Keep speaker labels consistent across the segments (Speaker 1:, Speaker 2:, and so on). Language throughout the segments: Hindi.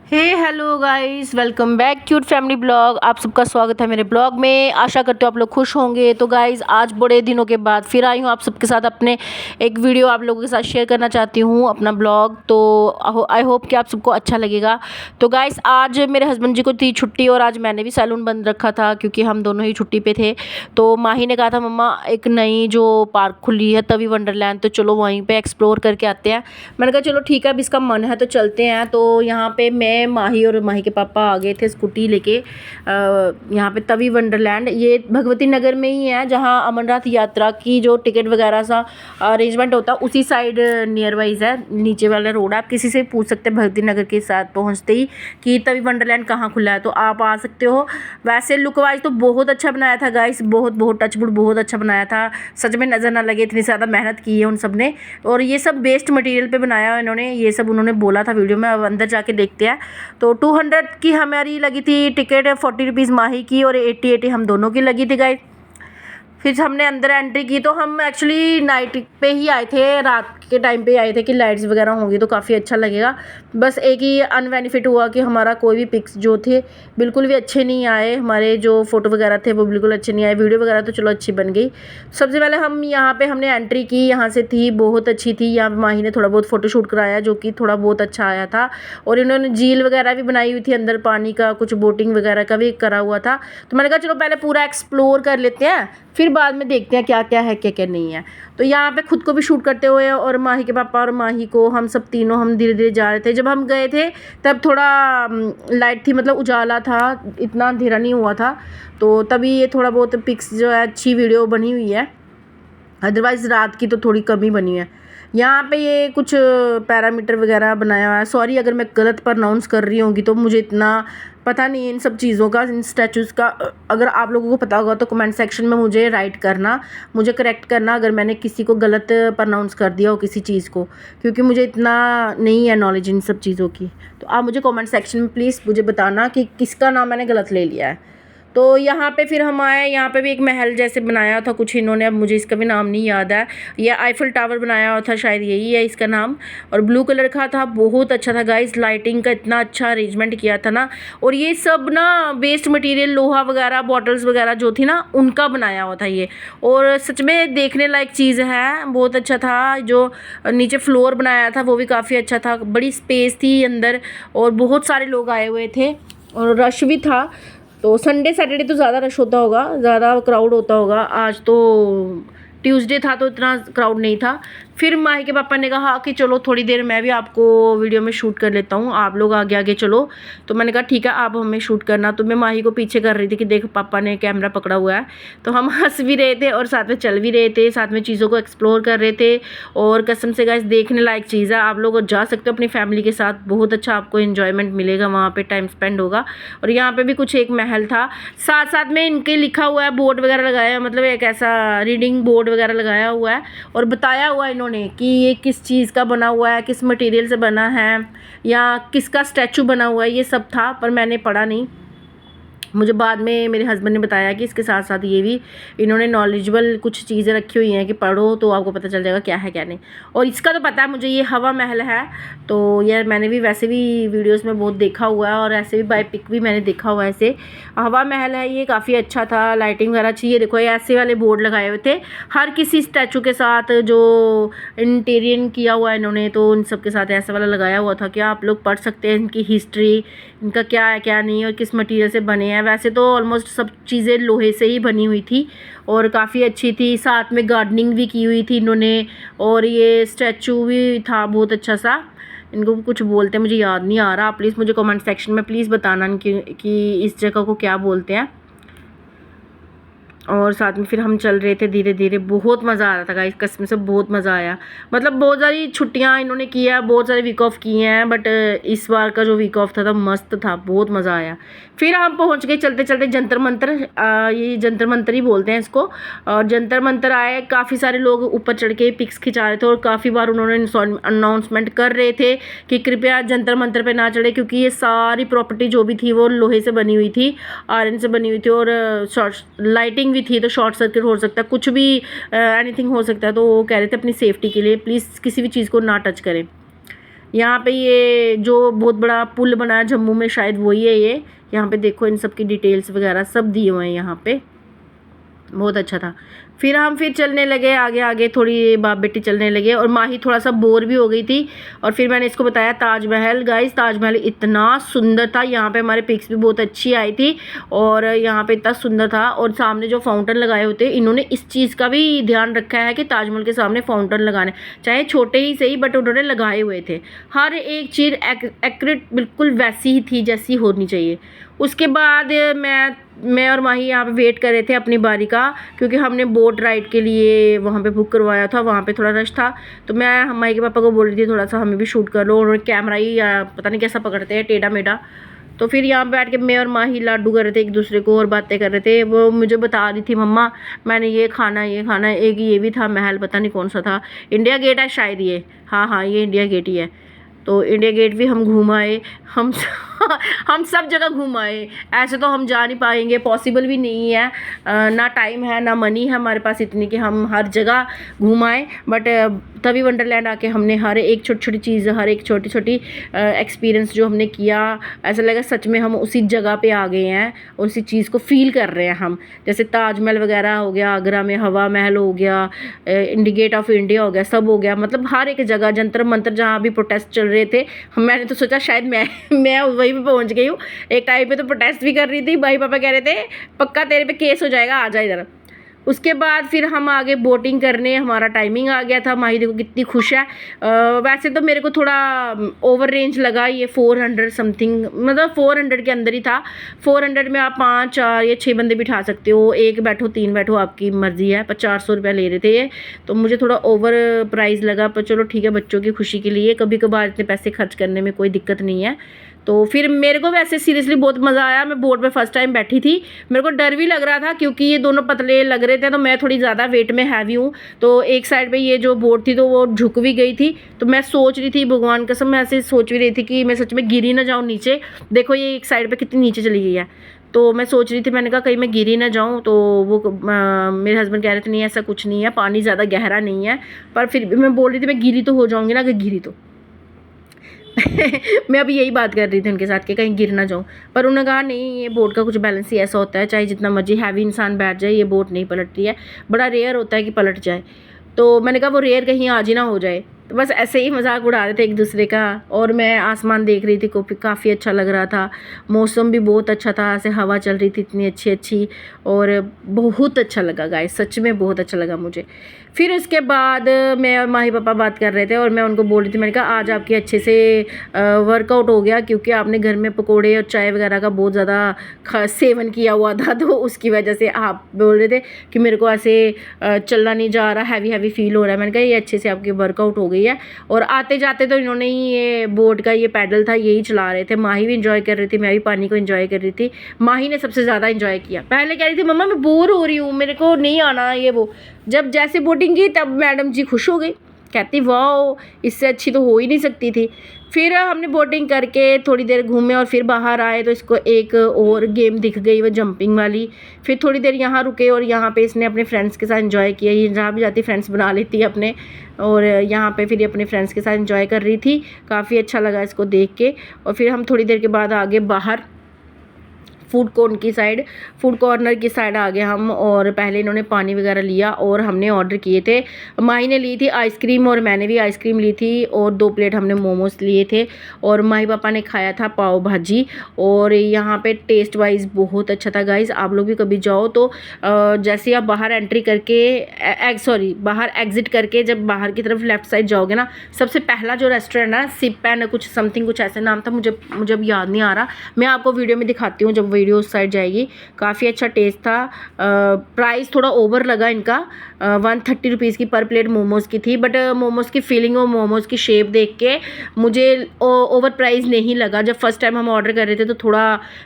Speaker 1: हे hello guys, welcome back cute family blog. आप सबका स्वागत है मेरे ब्लॉग में। आशा करते हो आप लोग खुश होंगे। तो गाइस, आज बड़े दिनों के बाद फिर आई हूँ आप सबके साथ अपने एक वीडियो आप लोगों के साथ शेयर करना चाहती हूँ अपना ब्लॉग। तो आई होप कि आप सबको अच्छा लगेगा। तो गाइस, आज मेरे हस्बैंड जी को थी छुट्टी और आज मैंने भी सैलून बंद रखा था क्योंकि हम दोनों ही छुट्टी पे थे। तो माही ने कहा था मम्मा एक नई जो पार्क खुली है तवी वंडरलैंड, तो चलो वहीं पर एक्सप्लोर करके आते हैं। मैंने कहा चलो ठीक है, अब इसका मन है तो चलते हैं। तो यहाँ पे मैं, माही और माही के पापा आ गए थे स्कूटी लेके यहाँ पे तवी वंडरलैंड। ये भगवती नगर में ही है जहाँ अमरनाथ यात्रा की जो टिकट वगैरह सा अरेंजमेंट होता है उसी साइड नियर वाइज है, नीचे वाला रोड है। आप किसी से पूछ सकते हैं भगवती नगर के साथ पहुँचते ही कि तवी वंडरलैंड कहाँ खुला है, तो आप आ सकते हो। वैसे लुक वाइज तो बहुत अच्छा बनाया था गाइस, बहुत बहुत टचवुड बहुत अच्छा बनाया था। सच में नज़र ना लगे, इतनी ज़्यादा मेहनत की है उन सब ने। और ये सब वेस्ट मटेरियल पे बनाया है इन्होंने, ये सब उन्होंने बोला था वीडियो में। अब अंदर जाके देखते हैं। तो 200 की हमारी लगी थी टिकट, 40 रुपीज़ माही की और 80 हम दोनों की लगी थी गाइस। फिर हमने अंदर एंट्री की। तो हम एक्चुअली नाइट पे ही आए थे, रात के टाइम पे आए थे कि लाइट्स वगैरह होंगी तो काफ़ी अच्छा लगेगा। बस एक ही अनबेनिफिट हुआ कि हमारा कोई भी पिक्स जो थे बिल्कुल भी अच्छे नहीं आए, हमारे जो फ़ोटो वगैरह थे वो बिल्कुल अच्छे नहीं आए। वीडियो वगैरह तो चलो अच्छी बन गई। सबसे पहले हम यहाँ पे हमने एंट्री की, यहाँ से थी बहुत अच्छी थी। यहाँ माही ने थोड़ा बहुत फ़ोटोशूट कराया जो कि थोड़ा बहुत अच्छा आया था। और इन्होंने झील वगैरह भी बनाई हुई थी, अंदर पानी का कुछ बोटिंग वगैरह का भी करा हुआ था। तो मैंने कहा चलो पहले पूरा एक्सप्लोर कर लेते हैं, फिर बाद में देखते हैं क्या क्या है क्या क्या नहीं है। तो यहाँ पे खुद को भी शूट करते हुए और माही के पापा और माही को, हम सब तीनों हम धीरे धीरे जा रहे थे। जब हम गए थे तब थोड़ा लाइट थी, मतलब उजाला था, इतना अंधेरा नहीं हुआ था। तो तभी ये थोड़ा बहुत पिक्स जो है अच्छी वीडियो बनी हुई है, अदरवाइज़ रात की तो थोड़ी कमी बनी है। यहाँ पे ये कुछ पैरामीटर वगैरह बनाया हुआ है। सॉरी अगर मैं गलत प्रोनाउंस कर रही होंगी, तो मुझे इतना पता नहीं है इन सब चीज़ों का, इन स्टैचूज़ का। अगर आप लोगों को पता होगा तो कमेंट सेक्शन में मुझे राइट करना, मुझे करेक्ट करना अगर मैंने किसी को गलत प्रोनाउंस कर दिया हो किसी चीज़ को, क्योंकि मुझे इतना नहीं है नॉलेज इन सब चीज़ों की। तो आप मुझे कमेंट सेक्शन में प्लीज़ मुझे बताना कि किसका नाम मैंने गलत ले लिया है। तो यहाँ पे फिर हम आए, यहाँ पे भी एक महल जैसे बनाया था कुछ इन्होंने, अब मुझे इसका भी नाम नहीं याद है। ये आईफल टावर बनाया हुआ था, शायद यही है इसका नाम। और ब्लू कलर का था, बहुत अच्छा था गाइस। लाइटिंग का इतना अच्छा अरेंजमेंट किया था ना। और ये सब ना वेस्ट मटेरियल, लोहा वगैरह, बॉटल्स वगैरह जो थी ना उनका बनाया हुआ था ये। और सच में देखने लायक चीज़ है, बहुत अच्छा था। जो नीचे फ्लोर बनाया था वो भी काफ़ी अच्छा था, बड़ी स्पेस थी अंदर और बहुत सारे लोग आए हुए थे और रश भी था। तो संडे सैटरडे तो ज़्यादा रश होता होगा, ज़्यादा क्राउड होता होगा। आज तो ट्यूसडे था तो इतना क्राउड नहीं था। फिर माही के पापा ने कहा कि चलो थोड़ी देर मैं भी आपको वीडियो में शूट कर लेता हूँ, आप लोग आगे आगे चलो। तो मैंने कहा ठीक है, आप हमें शूट करना। तो मैं माही को पीछे कर रही थी कि देख पापा ने कैमरा पकड़ा हुआ है। तो हम हंस भी रहे थे और साथ में चल भी रहे थे, साथ में चीज़ों को एक्सप्लोर कर रहे थे। और कसम से गाइस देखने लायक चीज़ है, आप लोग जा सकते हो अपनी फैमिली के साथ, बहुत अच्छा आपको इन्जॉयमेंट मिलेगा, वहाँ पर टाइम स्पेंड होगा। और यहाँ पर भी कुछ एक महल था, साथ साथ में इनके लिखा हुआ है, बोर्ड वगैरह लगाया है, मतलब एक ऐसा रीडिंग बोर्ड वगैरह लगाया हुआ है और बताया हुआ है इन्होंने कि ये किस चीज़ का बना हुआ है, किस मटेरियल से बना है या किसका स्टैचू बना हुआ है, ये सब था। पर मैंने पढ़ा नहीं, मुझे बाद में मेरे हस्बैंड ने बताया कि इसके साथ साथ ये भी इन्होंने नॉलेजेबल कुछ चीज़ें रखी हुई हैं कि पढ़ो तो आपको पता चल जाएगा क्या है क्या नहीं। और इसका तो पता है मुझे, ये हवा महल है। तो यार मैंने भी वैसे भी वीडियोस में बहुत देखा हुआ है और ऐसे भी बाय पिक भी मैंने देखा हुआ है। ऐसे हवा महल है, ये काफ़ी अच्छा था, लाइटिंग वगैरह अच्छी। ये देखो ये ऐसे वाले बोर्ड लगाए हुए थे हर किसी स्टैचू के साथ जो इंटीरियर किया हुआ है इन्होंने, तो उन सब के साथ ऐसा वाला लगाया हुआ था कि आप लोग पढ़ सकते हैं इनकी हिस्ट्री, इनका क्या है क्या नहीं और किस मटेरियल से बने हैं। वैसे तो ऑलमोस्ट सब चीज़ें लोहे से ही बनी हुई थी और काफ़ी अच्छी थी, साथ में गार्डनिंग भी की हुई थी इन्होंने। और ये स्टैचू भी था बहुत अच्छा सा, इनको कुछ बोलते हैं मुझे याद नहीं आ रहा। आप प्लीज़ मुझे कमेंट सेक्शन में प्लीज़ बताना कि इस जगह को क्या बोलते हैं। और साथ में फिर हम चल रहे थे धीरे धीरे, बहुत मज़ा आ रहा था गाइस, कसम से बहुत मज़ा आया। मतलब बहुत सारी छुट्टियां इन्होंने की है, बहुत सारे वीक ऑफ किए हैं, बट इस बार का जो वीक ऑफ था मस्त था, बहुत मज़ा आया। फिर हम पहुंच गए चलते चलते जंतर मंतर, ये जंतर मंतर ही बोलते हैं इसको। और जंतर मंतर आए, काफ़ी सारे लोग ऊपर चढ़ के पिक्स खिंचा रहे थे और काफ़ी बार उन्होंने अनाउंसमेंट कर रहे थे कि कृपया जंतर मंतर पर ना चढ़े, क्योंकि ये सारी प्रॉपर्टी जो भी थी वो लोहे से बनी हुई थी, आयरन से बनी हुई थी। और लाइटिंग भी थी तो शॉर्ट सर्किट हो सकता है, कुछ भी एनीथिंग हो सकता है। तो वो कह रहे थे अपनी सेफ्टी के लिए प्लीज़ किसी भी चीज़ को ना टच करें। यहाँ पे ये जो बहुत बड़ा पुल बना है जम्मू में, शायद वही है ये। यहाँ पे देखो इन सब की डिटेल्स वगैरह सब दिए हुए हैं यहाँ पे, बहुत अच्छा था। फिर हम चलने लगे आगे आगे, थोड़ी बाप बेटी चलने लगे और माही थोड़ा सा बोर भी हो गई थी। और फिर मैंने इसको बताया ताजमहल। गाइस ताजमहल इतना सुंदर था, यहाँ पे हमारे पिक्स भी बहुत अच्छी आई थी और यहाँ पे इतना सुंदर था। और सामने जो फाउंटेन लगाए होते, इन्होंने इस चीज़ का भी ध्यान रखा है कि ताजमहल के सामने फाउंटेन लगाने, चाहे छोटे ही सही, बट उन्होंने लगाए हुए थे। हर एक चीज़ एक्यूरेट बिल्कुल वैसी ही थी जैसी होनी चाहिए। उसके बाद मैं और माही यहाँ पे वेट कर रहे थे अपनी बारी का, क्योंकि हमने बोट राइड के लिए वहाँ पे बुक करवाया था, वहाँ पे थोड़ा रश था। तो मैं माही के पापा को बोल रही थी थोड़ा सा हमें भी शूट कर लो, उन्होंने कैमरा ही पता नहीं कैसा पकड़ते हैं, टेढ़ा मेढ़ा। तो फिर यहाँ बैठ के मैं और माही लाडू कर रहे थे एक दूसरे को और बातें कर रहे थे। वो मुझे बता रही थी मम्मा मैंने ये खाना है। एक ये भी था महल, पता नहीं कौन सा था, इंडिया गेट है शायद ये, हाँ ये इंडिया गेट ही है। तो इंडिया गेट भी हम घूम आए, हम सब जगह घूम आए। ऐसे तो हम जा नहीं पाएंगे, पॉसिबल भी नहीं है, ना टाइम है ना मनी है हमारे पास इतनी कि हम हर जगह घूम आए। बट तभी वंडरलैंड आके हमने हर एक छोटी छोटी चीज़, हर एक छोटी छोटी एक्सपीरियंस जो हमने किया, ऐसा लगा सच में हम उसी जगह पे आ गए हैं और उसी चीज़ को फील कर रहे हैं हम। जैसे ताजमहल वगैरह हो गया, आगरा में हवा महल हो गया, इंडिया गेट ऑफ इंडिया हो गया, सब हो गया। मतलब हर एक जगह, जंतर मंतर जहाँ भी प्रोटेस्ट चल रहे थे, मैंने तो सोचा शायद मैं वहीं पे पहुंच गई हूँ। एक टाइम पे तो प्रोटेस्ट भी कर रही थी, भाई पापा कह रहे थे पक्का तेरे पे केस हो जाएगा, आ जा इधर। उसके बाद फिर हम आगे बोटिंग करने, हमारा टाइमिंग आ गया था। माही देखो कितनी खुश है। वैसे तो मेरे को थोड़ा ओवर रेंज लगा ये 400 समथिंग, मतलब 400 के अंदर ही था। 400 में आप 5, 4 या 6 बंदे बिठा सकते हो, एक बैठो 3 बैठो आपकी मर्जी है। 400 रुपया ले रहे थे ये, तो मुझे थोड़ा ओवर प्राइस लगा, पर चलो ठीक है, बच्चों की खुशी के लिए कभी कभार इतने पैसे खर्च करने में कोई दिक्कत नहीं है। तो फिर मेरे को वैसे सीरियसली बहुत मज़ा आया। मैं बोट पे फर्स्ट टाइम बैठी थी, मेरे को डर भी लग रहा था क्योंकि ये दोनों पतले लग रहे थे, तो मैं थोड़ी ज़्यादा वेट में हैवी हूँ। तो एक साइड पे ये जो बोट थी तो वो झुक भी गई थी, तो मैं सोच रही थी, भगवान कसम मैं ऐसे सोच भी रही थी कि मैं सच में गिरी ना जाऊँ नीचे। देखो ये एक साइड पर कितनी नीचे चली गई है, तो मैं सोच रही थी, मैंने कहा कहीं मैं गिरी ना जाऊँ। तो वो मेरे हस्बैंड कह रहे थे नहीं ऐसा कुछ नहीं है, पानी ज़्यादा गहरा नहीं है। पर फिर भी मैं बोल रही थी मैं गिरी तो हो जाऊँगी ना, अगर गिरी तो मैं अभी यही बात कर रही थी उनके साथ कि कहीं गिर ना जाऊँ। पर उन्होंने कहा नहीं, ये बोट का कुछ बैलेंस ही ऐसा होता है, चाहे जितना मर्जी हैवी इंसान बैठ जाए ये बोट नहीं पलटती है, बड़ा रेयर होता है कि पलट जाए। तो मैंने कहा वो रेयर कहीं आज ही ना हो जाए। तो बस ऐसे ही मजाक उड़ा रहे थे एक दूसरे का, और मैं आसमान देख रही थी, काफ़ी अच्छा लग रहा था। मौसम भी बहुत अच्छा था, ऐसे हवा चल रही थी इतनी अच्छी अच्छी, और बहुत अच्छा लगा गाइस, सच में बहुत अच्छा लगा मुझे। फिर उसके बाद मैं और माही पापा बात कर रहे थे और मैं उनको बोल रही थी, मैंने कहा आज आपके अच्छे से वर्कआउट हो गया, क्योंकि आपने घर में पकोड़े और चाय वगैरह का बहुत ज़्यादा सेवन किया हुआ था, तो उसकी वजह से आप बोल रहे थे कि मेरे को ऐसे चलना नहीं जा रहा, हैवी हैवी फील हो रहा है। मैंने कहा ये अच्छे से आपकी वर्कआउट हो गई है। और आते जाते तो इन्होंने ही ये बोट का ये पैडल था यही चला रहे थे। माही भी इंजॉय कर रही थी, मैं भी पानी को इंजॉय कर रही थी। माही ने सबसे ज़्यादा इंजॉय किया। पहले कह रही थी मम्मा मैं बोर हो रही हूँ, मेरे को नहीं आना ये वो। जब जैसे बोटिंग की तब मैडम जी खुश हो गई, कहती वाह इससे अच्छी तो हो ही नहीं सकती थी। फिर हमने बोटिंग करके थोड़ी देर घूमे और फिर बाहर आए, तो इसको एक और गेम दिख गई, वो जंपिंग वाली। फिर थोड़ी देर यहाँ रुके और यहाँ पे इसने अपने फ्रेंड्स के साथ एंजॉय किया। ये जहाँ भी जाती फ्रेंड्स बना लेती है अपने, और यहाँ पे फिर अपने फ्रेंड्स के साथ एंजॉय कर रही थी। काफ़ी अच्छा लगा इसको देख के। और फिर हम थोड़ी देर के बाद आगे बाहर फूड कॉर्नर की साइड आ गए हम। और पहले इन्होंने पानी वगैरह लिया और हमने ऑर्डर किए थे। माही ने ली थी आइसक्रीम और मैंने भी आइसक्रीम ली थी, और 2 प्लेट हमने मोमोज लिए थे। और माही पापा ने खाया था पाव भाजी। और यहाँ पे टेस्ट वाइज बहुत अच्छा था गाइस। आप लोग भी कभी जाओ तो जैसे आप बाहर एंट्री करके बाहर एग्जिट करके जब बाहर की तरफ लेफ्ट साइड जाओगे ना, सबसे पहला जो रेस्टोरेंट है सिप एंड कुछ समथिंग कुछ ऐसे नाम था, मुझे अब याद नहीं आ रहा। मैं आपको वीडियो में दिखाती हूँ जब वीडियो उस साइड जाएगी। काफ़ी अच्छा टेस्ट था। प्राइस थोड़ा ओवर लगा इनका, 130 रुपीज़ की पर प्लेट मोमोज़ की थी। बट मोमोज़ की फीलिंग और मोमोज़ की शेप देख के मुझे ओवर प्राइस नहीं लगा। जब फर्स्ट टाइम हम ऑर्डर कर रहे थे तो थोड़ा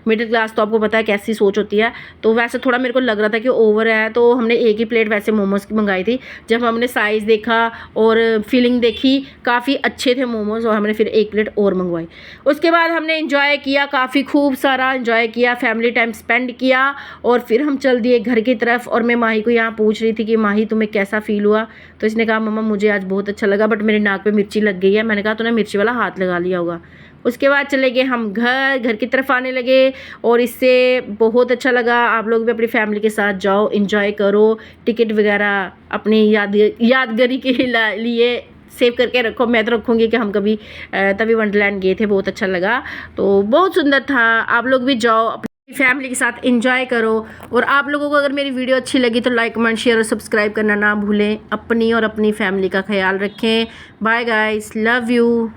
Speaker 1: मिडिल क्लास तो आपको पता है कैसी सोच होती है, तो वैसे थोड़ा मेरे को लग रहा था कि ओवर है, तो हमने एक ही प्लेट वैसे मोमोज़ की मंगाई थी। जब हमने साइज़ देखा और फीलिंग देखी, काफ़ी अच्छे थे मोमोज़, और हमने फिर एक प्लेट और मंगवाई। उसके बाद हमने इंजॉय किया, काफ़ी खूब सारा इंजॉय किया। फैमिली टाइम स्पेंड किया और फिर हम चल दिए घर की तरफ। और मैं माही को यहाँ पूछ रही थी कि माही तुम्हें कैसा फील हुआ, तो इसने कहा मम्मा मुझे आज बहुत अच्छा लगा, बट मेरे नाक पे मिर्ची लग गई है। मैंने कहा तूने मिर्ची वाला हाथ लगा लिया होगा। उसके बाद चले गए हम घर की तरफ आने लगे और इससे बहुत अच्छा लगा। आप लोग भी अपनी फैमिली के साथ जाओ, इंजॉय करो, टिकट वगैरह अपनी यादगारी के लिए सेव करके रखो। मैं तो रखूँगी कि हम कभी तभी वंडरलैंड गए थे, बहुत अच्छा लगा, तो बहुत सुंदर था। आप लोग भी जाओ, अपनी फैमिली के साथ एंजॉय करो। और आप लोगों को अगर मेरी वीडियो अच्छी लगी तो लाइक कमेंट शेयर और सब्सक्राइब करना ना भूलें। अपनी और अपनी फैमिली का ख्याल रखें। Bye guys, love you.